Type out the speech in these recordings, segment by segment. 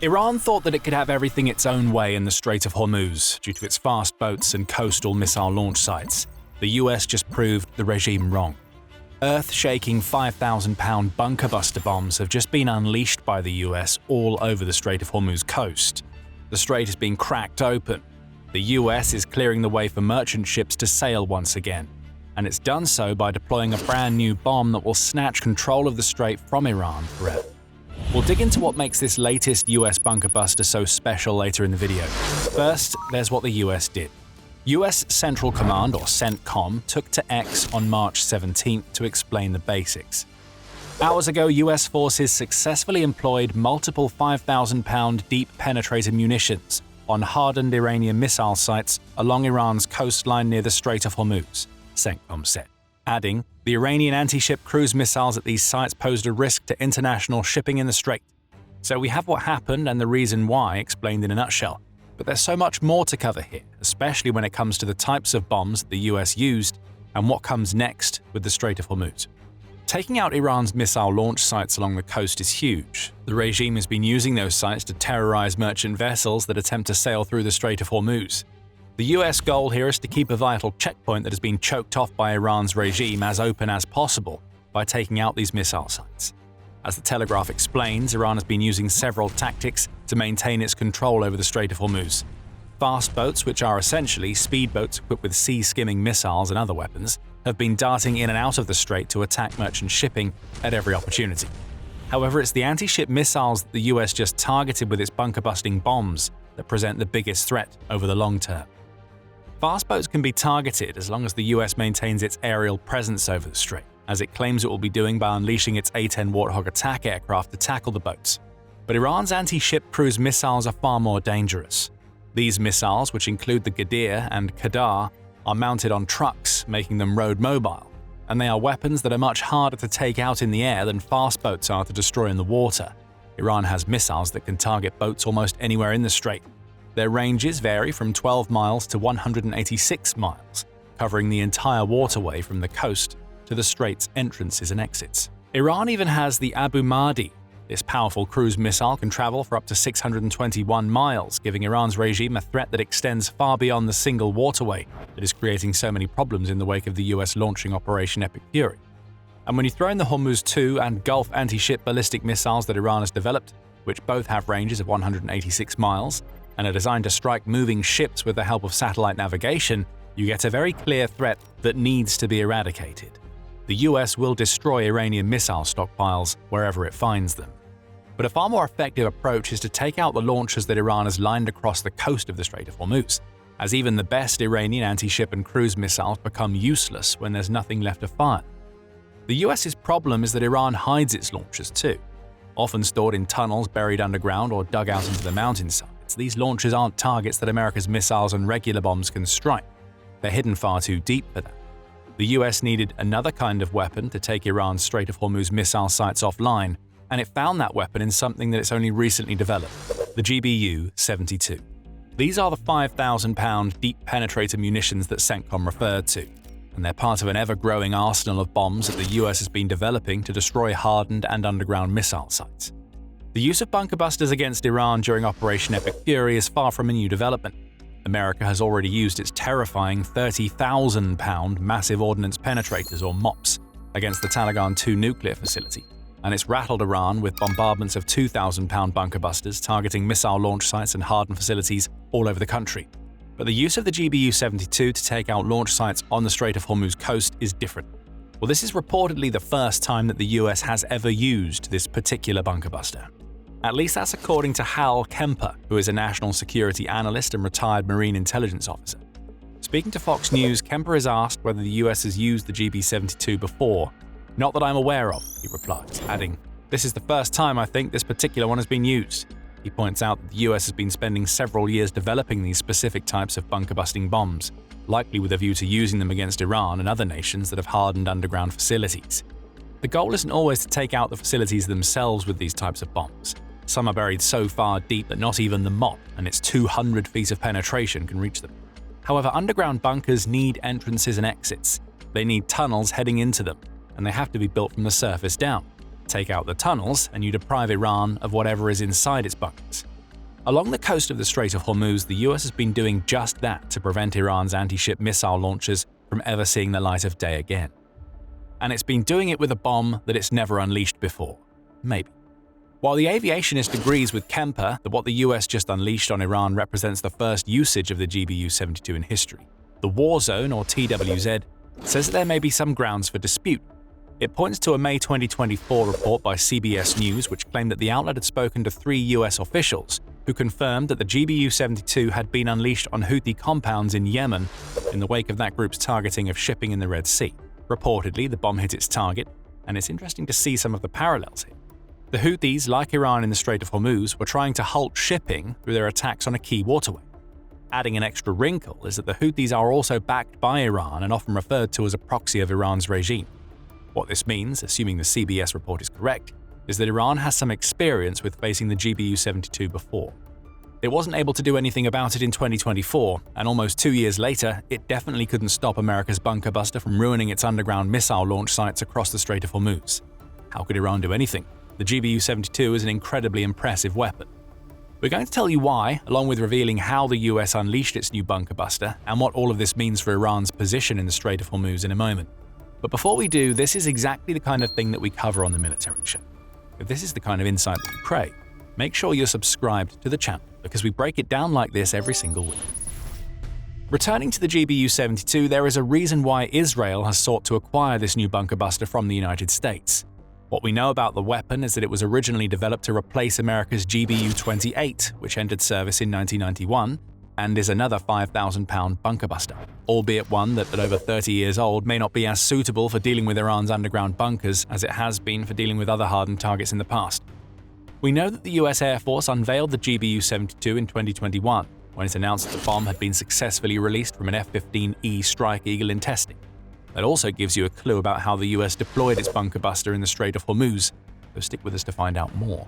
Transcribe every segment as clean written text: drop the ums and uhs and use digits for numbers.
Iran thought that it could have everything its own way in the Strait of Hormuz due to its fast boats and coastal missile launch sites. The US just proved the regime wrong. Earth-shaking 5,000-pound bunker-buster bombs have just been unleashed by the US all over the Strait of Hormuz coast. The strait is being cracked open. The US is clearing the way for merchant ships to sail once again, and it's done so by deploying a brand new bomb that will snatch control of the strait from Iran forever. We'll dig into what makes this latest US bunker buster so special later in the video. First, there's what the US did. US Central Command, or CENTCOM, took to X on March 17th to explain the basics. Hours ago, US forces successfully employed multiple 5,000-pound deep-penetrating munitions on hardened Iranian missile sites along Iran's coastline near the Strait of Hormuz, CENTCOM said, adding, the Iranian anti-ship cruise missiles at these sites posed a risk to international shipping in the strait. So we have what happened and the reason why explained in a nutshell. But there's so much more to cover here, especially when it comes to the types of bombs the US used and what comes next with the Strait of Hormuz. Taking out Iran's missile launch sites along the coast is huge. The regime has been using those sites to terrorize merchant vessels that attempt to sail through the Strait of Hormuz. The US goal here is to keep a vital checkpoint that has been choked off by Iran's regime as open as possible by taking out these missile sites. As the Telegraph explains, Iran has been using several tactics to maintain its control over the Strait of Hormuz. Fast boats, which are essentially speedboats equipped with sea-skimming missiles and other weapons, have been darting in and out of the strait to attack merchant shipping at every opportunity. However, it's the anti-ship missiles that the US just targeted with its bunker-busting bombs that present the biggest threat over the long term. Fast boats can be targeted as long as the US maintains its aerial presence over the strait, as it claims it will be doing by unleashing its A-10 Warthog attack aircraft to tackle the boats. But Iran's anti-ship cruise missiles are far more dangerous. These missiles, which include the Ghadir and Qadar, are mounted on trucks, making them road mobile, and they are weapons that are much harder to take out in the air than fast boats are to destroy in the water. Iran has missiles that can target boats almost anywhere in the strait. Their ranges vary from 12 miles to 186 miles, covering the entire waterway from the coast to the strait's entrances and exits. Iran even has the Abu Mahdi. This powerful cruise missile can travel for up to 621 miles, giving Iran's regime a threat that extends far beyond the single waterway that is creating so many problems in the wake of the US launching Operation Epic Fury. And when you throw in the Hormuz 2 and Gulf anti-ship ballistic missiles that Iran has developed, which both have ranges of 186 miles, and are designed to strike moving ships with the help of satellite navigation, you get a very clear threat that needs to be eradicated. The US will destroy Iranian missile stockpiles wherever it finds them. But a far more effective approach is to take out the launchers that Iran has lined across the coast of the Strait of Hormuz, as even the best Iranian anti-ship and cruise missiles become useless when there's nothing left to fire. The US's problem is that Iran hides its launchers too. Often stored in tunnels buried underground or dug out into the mountainsides, these launchers aren't targets that America's missiles and regular bombs can strike. They're hidden far too deep for that. The US needed another kind of weapon to take Iran's Strait of Hormuz missile sites offline, and it found that weapon in something that it's only recently developed, the GBU-72. These are the 5,000-pound deep-penetrator munitions that CENTCOM referred to, and they're part of an ever-growing arsenal of bombs that the US has been developing to destroy hardened and underground missile sites. The use of bunker busters against Iran during Operation Epic Fury is far from a new development. America has already used its terrifying 30,000-pound massive ordnance penetrators, or MOPs, against the Talagan 2 nuclear facility, and it's rattled Iran with bombardments of 2,000-pound bunker busters targeting missile launch sites and hardened facilities all over the country. But the use of the GBU-72 to take out launch sites on the Strait of Hormuz coast is different. Well, this is reportedly the first time that the US has ever used this particular bunker buster. At least that's according to Hal Kemper, who is a national security analyst and retired Marine intelligence officer. Speaking to Fox News, Kemper is asked whether the US has used the GBU-72 before. "Not that I'm aware of," he replies, adding, "This is the first time I think this particular one has been used." He points out that the US has been spending several years developing these specific types of bunker-busting bombs, likely with a view to using them against Iran and other nations that have hardened underground facilities. The goal isn't always to take out the facilities themselves with these types of bombs. Some are buried so far deep that not even the MOP and its 200 feet of penetration can reach them. However, underground bunkers need entrances and exits. They need tunnels heading into them, and they have to be built from the surface down. Take out the tunnels, and you deprive Iran of whatever is inside its bunkers. Along the coast of the Strait of Hormuz, the US has been doing just that to prevent Iran's anti-ship missile launchers from ever seeing the light of day again. And it's been doing it with a bomb that it's never unleashed before. Maybe. While the aviationist agrees with Kemper that what the US just unleashed on Iran represents the first usage of the GBU-72 in history, the War Zone, or TWZ, says that there may be some grounds for dispute. It points to a May 2024 report by CBS News which claimed that the outlet had spoken to 3 US officials who confirmed that the GBU-72 had been unleashed on Houthi compounds in Yemen in the wake of that group's targeting of shipping in the Red Sea. Reportedly, the bomb hit its target, and it's interesting to see some of the parallels here. The Houthis, like Iran in the Strait of Hormuz, were trying to halt shipping through their attacks on a key waterway. Adding an extra wrinkle is that the Houthis are also backed by Iran and often referred to as a proxy of Iran's regime. What this means, assuming the CBS report is correct, is that Iran has some experience with facing the GBU-72 before. It wasn't able to do anything about it in 2024, and almost 2 years later, it definitely couldn't stop America's bunker buster from ruining its underground missile launch sites across the Strait of Hormuz. How could Iran do anything? The GBU-72 is an incredibly impressive weapon. We're going to tell you why, along with revealing how the US unleashed its new bunker buster and what all of this means for Iran's position in the Strait of Hormuz in a moment. But before we do, this is exactly the kind of thing that we cover on the Military Show. If this is the kind of insight that you crave, make sure you're subscribed to the channel because we break it down like this every single week. Returning to the GBU-72, there is a reason why Israel has sought to acquire this new bunker buster from the United States. What we know about the weapon is that it was originally developed to replace America's GBU-28, which entered service in 1991, and is another 5,000-pound bunker buster, albeit one that at over 30 years old may not be as suitable for dealing with Iran's underground bunkers as it has been for dealing with other hardened targets in the past. We know that the US Air Force unveiled the GBU-72 in 2021, when it announced that the bomb had been successfully released from an F-15E Strike Eagle in testing. That also gives you a clue about how the US deployed its bunker buster in the Strait of Hormuz, so stick with us to find out more.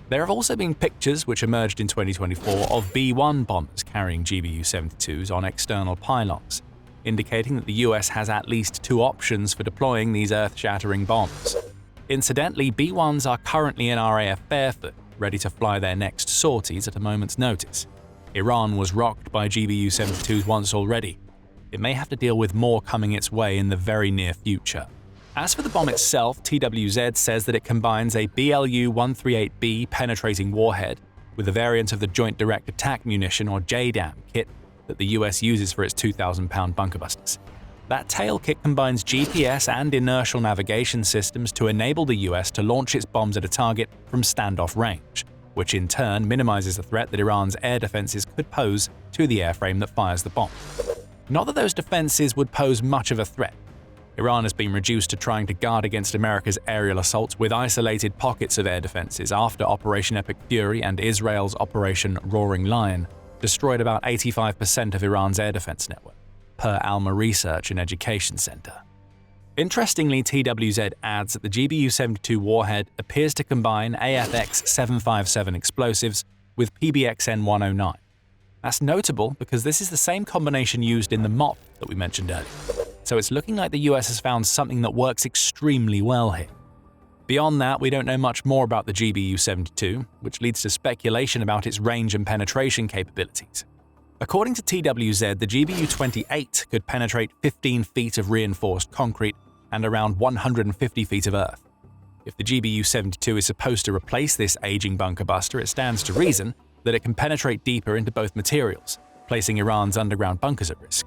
There have also been pictures which emerged in 2024 of B-1 bombers carrying GBU-72s on external pylons, indicating that the US has at least 2 options for deploying these earth-shattering bombs. Incidentally, B-1s are currently in RAF Barefoot, ready to fly their next sorties at a moment's notice. Iran was rocked by GBU-72s once already. It may have to deal with more coming its way in the very near future. As for the bomb itself, TWZ says that it combines a BLU-138B penetrating warhead with a variant of the Joint Direct Attack Munition or JDAM kit that the US uses for its 2,000-pound bunker busters. That tail kit combines GPS and inertial navigation systems to enable the US to launch its bombs at a target from standoff range, which in turn minimizes the threat that Iran's air defenses could pose to the airframe that fires the bomb. Not that those defenses would pose much of a threat. Iran has been reduced to trying to guard against America's aerial assaults with isolated pockets of air defenses after Operation Epic Fury and Israel's Operation Roaring Lion destroyed about 85% of Iran's air defense network, per Alma Research and Education Center. Interestingly, TWZ adds that the GBU-72 warhead appears to combine AFX-757 explosives with PBXN-109. That's notable because this is the same combination used in the MOP that we mentioned earlier, so it's looking like the US has found something that works extremely well here. Beyond that, we don't know much more about the GBU-72, which leads to speculation about its range and penetration capabilities. According to TWZ, the GBU-28 could penetrate 15 feet of reinforced concrete and around 150 feet of earth. If the GBU-72 is supposed to replace this aging bunker buster, it stands to reason that it can penetrate deeper into both materials, placing Iran's underground bunkers at risk.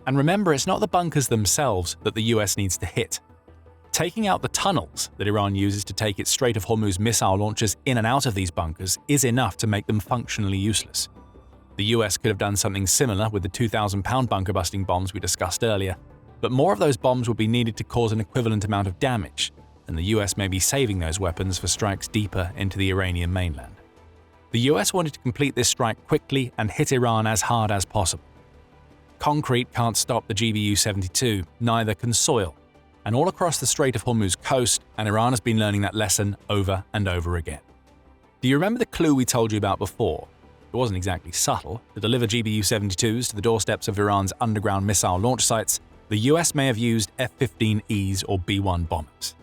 And remember, it's not the bunkers themselves that the US needs to hit. Taking out the tunnels that Iran uses to take its Strait of Hormuz missile launchers in and out of these bunkers is enough to make them functionally useless. The US could have done something similar with the 2,000-pound bunker-busting bombs we discussed earlier, but more of those bombs would be needed to cause an equivalent amount of damage, and the US may be saving those weapons for strikes deeper into the Iranian mainland. The US wanted to complete this strike quickly and hit Iran as hard as possible. Concrete can't stop the GBU-72, neither can soil, and all across the Strait of Hormuz coast, and Iran has been learning that lesson over and over again. Do you remember the clue we told you about before? It wasn't exactly subtle. To deliver GBU-72s to the doorsteps of Iran's underground missile launch sites, the US may have used F-15Es or B-1 bombers.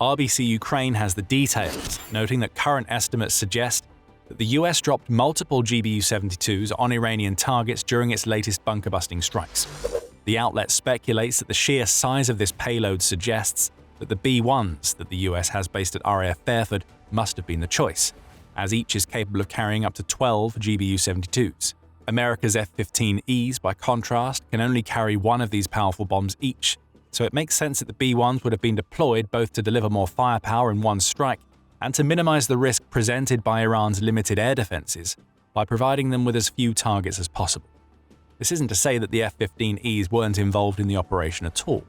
RBC Ukraine has the details, noting that current estimates suggest that the US dropped multiple GBU-72s on Iranian targets during its latest bunker-busting strikes. The outlet speculates that the sheer size of this payload suggests that the B-1s that the US has based at RAF Fairford must have been the choice, as each is capable of carrying up to 12 GBU-72s. America's F-15Es, by contrast, can only carry one of these powerful bombs each, so it makes sense that the B-1s would have been deployed both to deliver more firepower in one strike and to minimize the risk presented by Iran's limited air defenses by providing them with as few targets as possible. This isn't to say that the F-15Es weren't involved in the operation at all.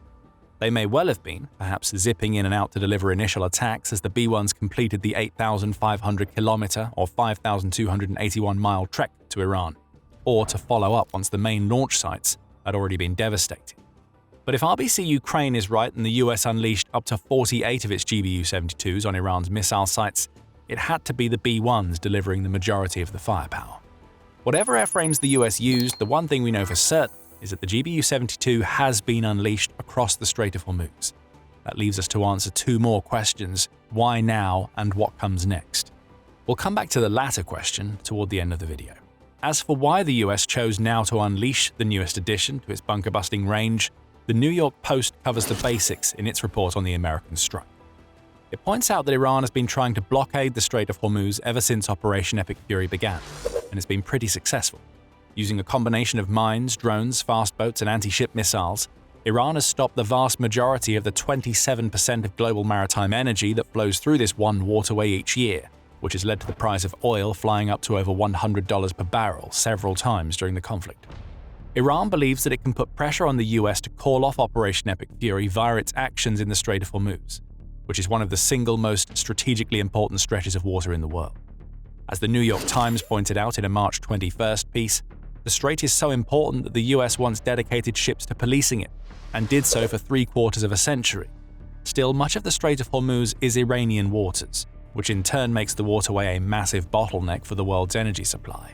They may well have been, perhaps zipping in and out to deliver initial attacks as the B-1s completed the 8,500-kilometer or 5,281-mile trek to Iran, or to follow up once the main launch sites had already been devastated. But if RBC Ukraine is right and the US unleashed up to 48 of its GBU-72s on Iran's missile sites, it had to be the B-1s delivering the majority of the firepower. Whatever airframes the US used, the one thing we know for certain is that the GBU-72 has been unleashed across the Strait of Hormuz. That leaves us to answer two more questions: why now and what comes next? We'll come back to the latter question toward the end of the video. As for why the US chose now to unleash the newest addition to its bunker-busting range, the New York Post covers the basics in its report on the American strike. It points out that Iran has been trying to blockade the Strait of Hormuz ever since Operation Epic Fury began, and it's been pretty successful. Using a combination of mines, drones, fast boats, and anti-ship missiles, Iran has stopped the vast majority of the 27% of global maritime energy that flows through this one waterway each year, which has led to the price of oil flying up to over $100 per barrel several times during the conflict. Iran believes that it can put pressure on the US to call off Operation Epic Fury via its actions in the Strait of Hormuz, which is one of the single most strategically important stretches of water in the world. As the New York Times pointed out in a March 21st piece, the strait is so important that the US once dedicated ships to policing it, and did so for 3/4 of a century. Still, much of the Strait of Hormuz is Iranian waters, which in turn makes the waterway a massive bottleneck for the world's energy supply.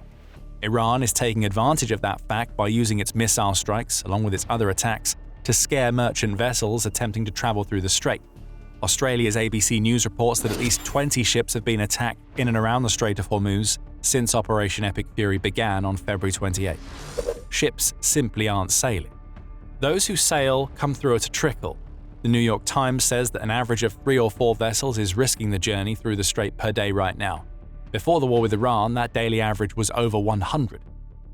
Iran is taking advantage of that fact by using its missile strikes, along with its other attacks, to scare merchant vessels attempting to travel through the strait. Australia's ABC News reports that at least 20 ships have been attacked in and around the Strait of Hormuz since Operation Epic Fury began on February 28. Ships simply aren't sailing. Those who sail come through at a trickle. The New York Times says that an average of 3 or 4 vessels is risking the journey through the strait per day right now. Before the war with Iran, that daily average was over 100.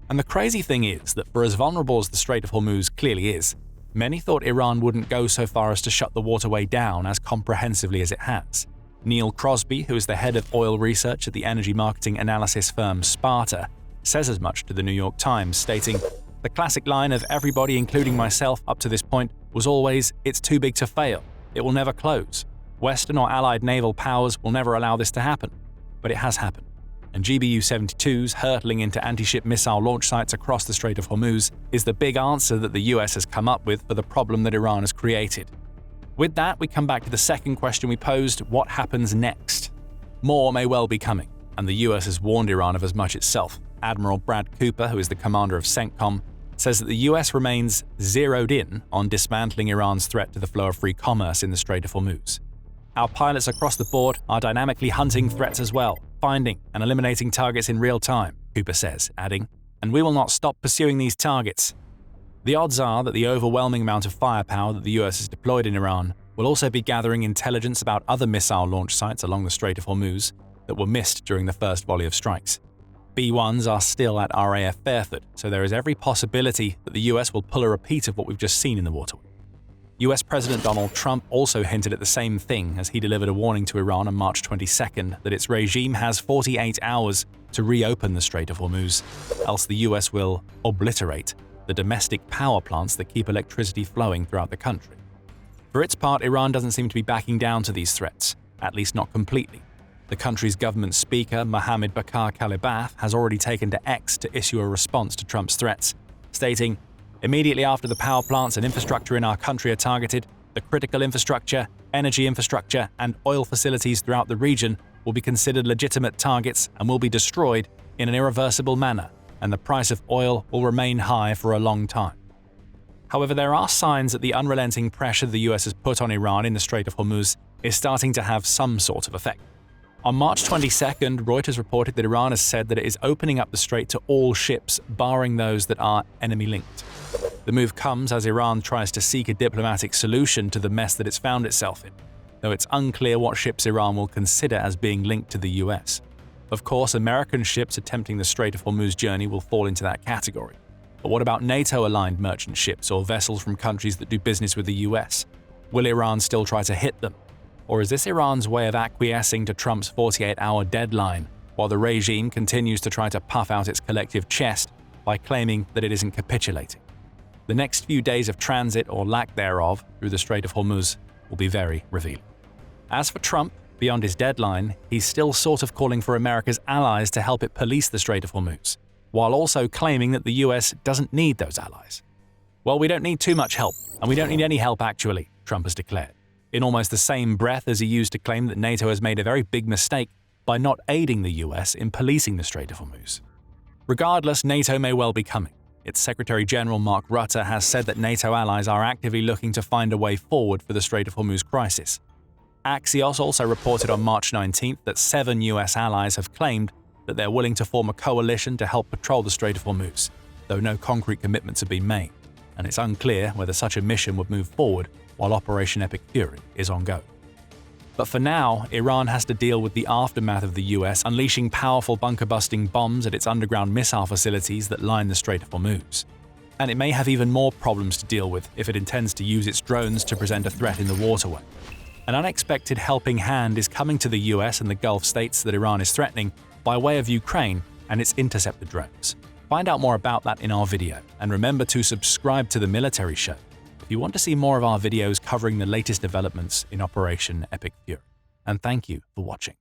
And the crazy thing is that for as vulnerable as the Strait of Hormuz clearly is, many thought Iran wouldn't go so far as to shut the waterway down as comprehensively as it has. Neil Crosby, who is the head of oil research at the energy marketing analysis firm Sparta, says as much to the New York Times, stating, "The classic line of everybody, including myself, up to this point was always, 'It's too big to fail. It will never close. Western or allied naval powers will never allow this to happen.' But it has happened. And GBU-72s hurtling into anti-ship missile launch sites across the Strait of Hormuz is the big answer that the US has come up with for the problem that Iran has created." With that, we come back to the second question we posed: what happens next? More may well be coming, and the US has warned Iran of as much itself. Admiral Brad Cooper, who is the commander of CENTCOM, says that the US remains zeroed in on dismantling Iran's threat to the flow of free commerce in the Strait of Hormuz. "Our pilots across the board are dynamically hunting threats as well, finding and eliminating targets in real time," Cooper says, adding, "And we will not stop pursuing these targets." The odds are that the overwhelming amount of firepower that the US has deployed in Iran will also be gathering intelligence about other missile launch sites along the Strait of Hormuz that were missed during the first volley of strikes. B-1s are still at RAF Fairford, so there is every possibility that the US will pull a repeat of what we've just seen in the waterway. US President Donald Trump also hinted at the same thing as he delivered a warning to Iran on March 22nd that its regime has 48 hours to reopen the Strait of Hormuz, else the US will obliterate the domestic power plants that keep electricity flowing throughout the country. For its part, Iran doesn't seem to be backing down to these threats, at least not completely. The country's government speaker, Mohammed Bakr Kalibaf, has already taken to X to issue a response to Trump's threats, stating, "Immediately after the power plants and infrastructure in our country are targeted, the critical infrastructure, energy infrastructure, and oil facilities throughout the region will be considered legitimate targets and will be destroyed in an irreversible manner, and the price of oil will remain high for a long time." However, there are signs that the unrelenting pressure the US has put on Iran in the Strait of Hormuz is starting to have some sort of effect. On March 22nd, Reuters reported that Iran has said that it is opening up the strait to all ships, barring those that are enemy-linked. The move comes as Iran tries to seek a diplomatic solution to the mess that it's found itself in, though it's unclear what ships Iran will consider as being linked to the US. Of course, American ships attempting the Strait of Hormuz journey will fall into that category. But what about NATO-aligned merchant ships or vessels from countries that do business with the US? Will Iran still try to hit them? Or is this Iran's way of acquiescing to Trump's 48-hour deadline, while the regime continues to try to puff out its collective chest by claiming that it isn't capitulating? The next few days of transit, or lack thereof, through the Strait of Hormuz will be very revealing. As for Trump, beyond his deadline, he's still sort of calling for America's allies to help it police the Strait of Hormuz, while also claiming that the US doesn't need those allies. Well, we don't need too much help, and we don't need any help actually, Trump has declared, in almost the same breath as he used to claim that NATO has made a very big mistake by not aiding the US in policing the Strait of Hormuz. Regardless, NATO may well be coming. Its Secretary General Mark Rutte has said that NATO allies are actively looking to find a way forward for the Strait of Hormuz crisis. Axios also reported on March 19th that 7 US allies have claimed that they're willing to form a coalition to help patrol the Strait of Hormuz, though no concrete commitments have been made, and it's unclear whether such a mission would move forward while Operation Epic Fury is ongoing. But for now, Iran has to deal with the aftermath of the US unleashing powerful bunker-busting bombs at its underground missile facilities that line the Strait of Hormuz. And it may have even more problems to deal with if it intends to use its drones to present a threat in the waterway. An unexpected helping hand is coming to the US and the Gulf states that Iran is threatening by way of Ukraine and its interceptor drones. Find out more about that in our video, and remember to subscribe to the Military Show if you want to see more of our videos covering the latest developments in Operation Epic Fury. And thank you for watching.